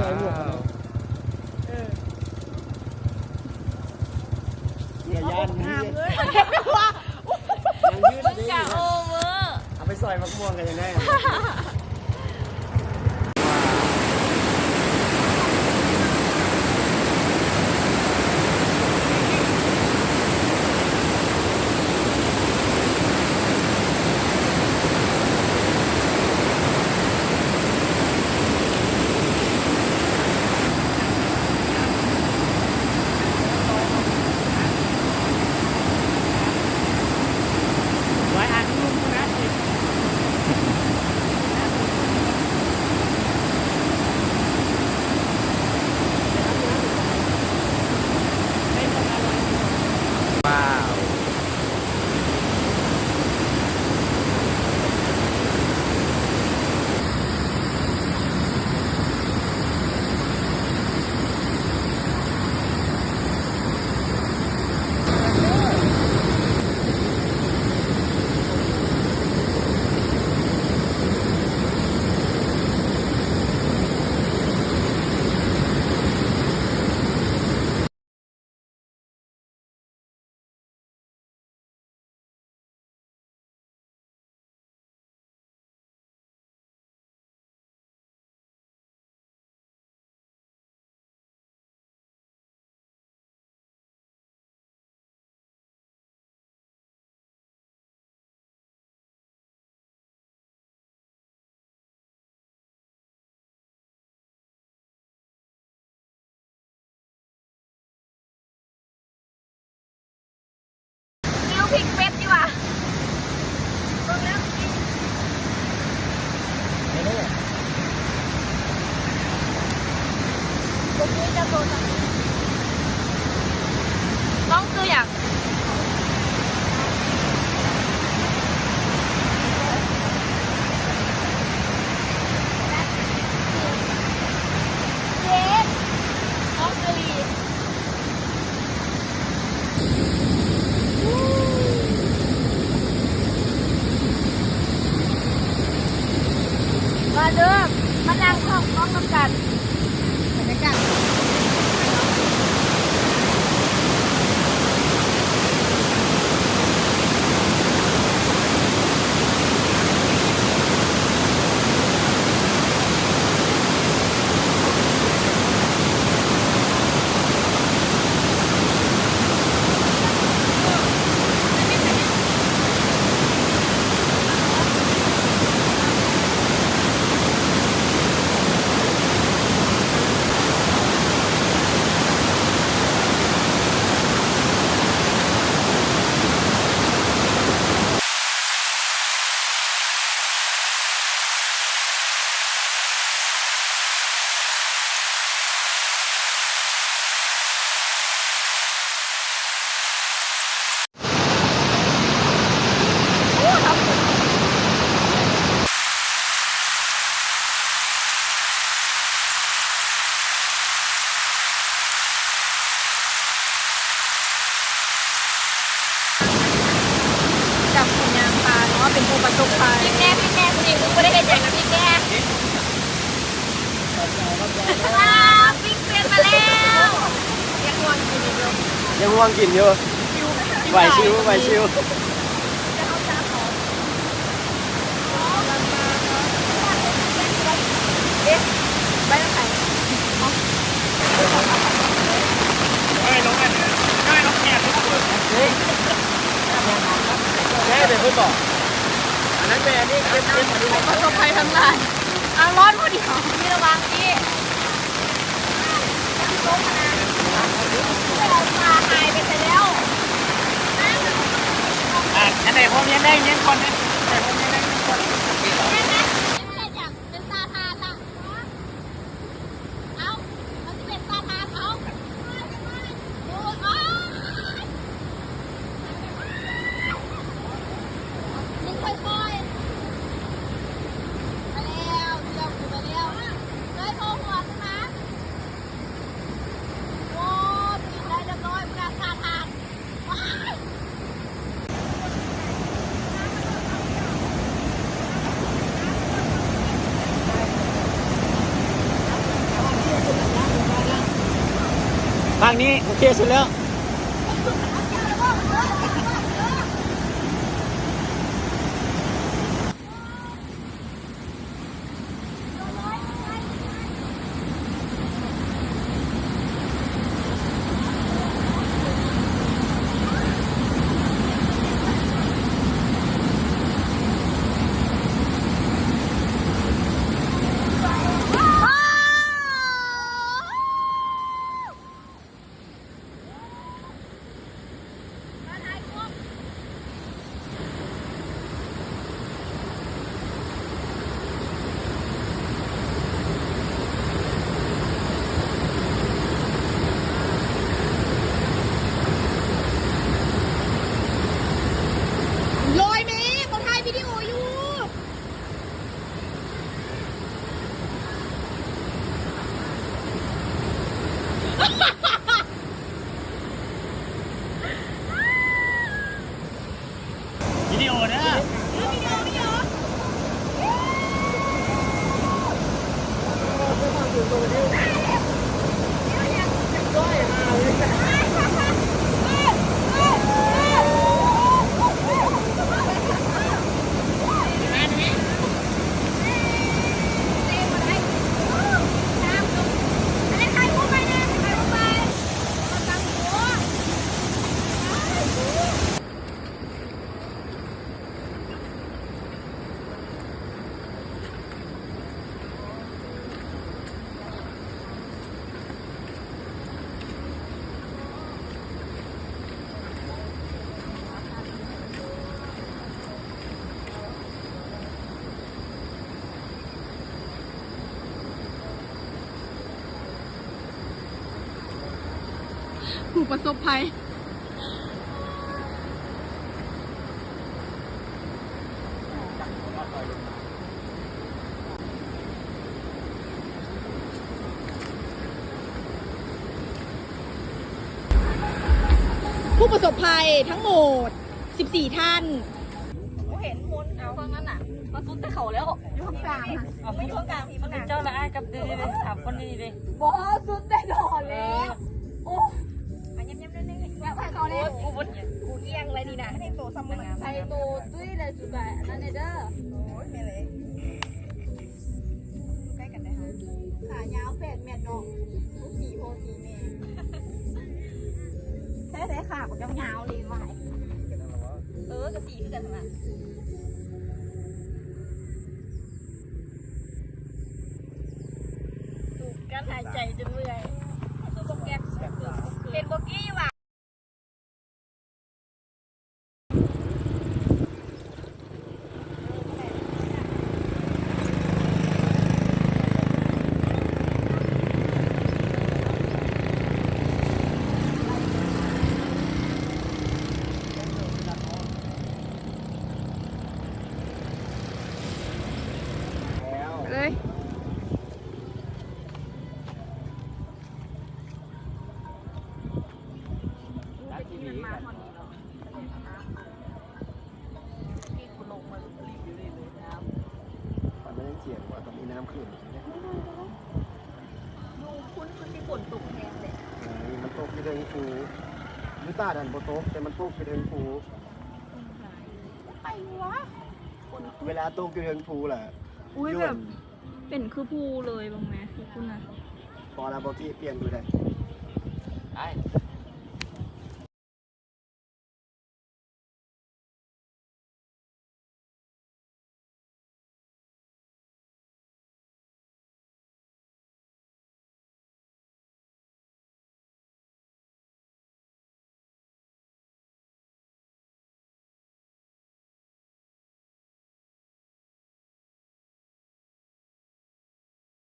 ใส่หมวกอย่าย่านนี่เลยยังยืดได้อยู่เอาไปซอยมะม่วงกันยังไงพริกเป็ดดีกว่าตรงนี้ตรงนี้จะโดนต้องซื้ออย่างเย็ดต้องซื้อมาเด้อมานั่งห้องน้องน้ำกันบรรยากาศจับผลงานปลาเนาะเป็นผู้ประสบภัยพี่แม่คุณเองคุณไม่ได้เห็นอย่างนะพี่แม่ปิ๊กเป็นมาแล้วยังง่วงกินอยู่เลย ยังง่วงกินอยู่ไหวชิวไหวชิวไปแล้วไหนแค่เป็นผู้ต่ออันนั้นเป็นอันนี้เป็นประสบภัยทั้งหลายเอาร้อนพอดีพี่ระวังพี่โต๊ะนะปลาหายไปแล้ว อันไหนพวกนี้ได้เงี้ยคนนี้แต่พวกนี้ได้เงี้ยคนเป็นซาทานล่ะเอาเขาจะเป็นซาทานเขาดูอ๋อนี่ค่อยๆไปแล้วเดี๋ยวไปแล้วเลยโผล่หัวขึ้นมาโอ้ปิดได้เรียบร้อยประกาศซาทานว้าย ทางนี้โอเคสุดแล้วลอยแม่เขาถ่ายวิดีโออยู่ วิดีโอนะ ผู้ประสบภัยผู้ประสบภัยทั้งหมด 14 ท่านเห็นคนเอาตอนนั้นน่ะมาซุดแต่เขาแล้วอยู่ข้างกลางค่ะไม่อยู่ข้างกลางพี่ข้างหน้า เจ้าละอ้ายกับดีเลยถามคนนี้ดิ บอซุดแต่ดอนแล้วโอ้ยย้ำๆนิดๆแล้วใครเขาเนี่ยกูบดกูเอียงเลยดีนะให้ตัวซ้ำมันใครตัวตุ้ยเลยจุดแบบนั่นเด้อโอ้ยไม่เลยใกล้กันได้ค่ะขายาว8 เมตรน้องลูก4 โพ4 เมตรแท้ๆค่ะผมยาวๆเลยว่ายกระสีขึ้นกันทำไมสูบการหายใจจนเมื่อยคือบอกแก๊กเห็นบอกกี้ว่ะเลย ตอนนั้นเสียงว่าตอนนี้น้ำขึ้น ดูคุ้นที่ฝนตกแทนเลย มันตกไปเดินฟูยูต้าดันโบโตกแต่มันตกไปเดินฟู ไปวะ เวลาตกไปเดินฟูแหละ อุ้ยแบบเป็นคือภูเลยบางแม่คือคุณนะ พอแล้วบอกที่เปลี่ยนดูได้ ไอ้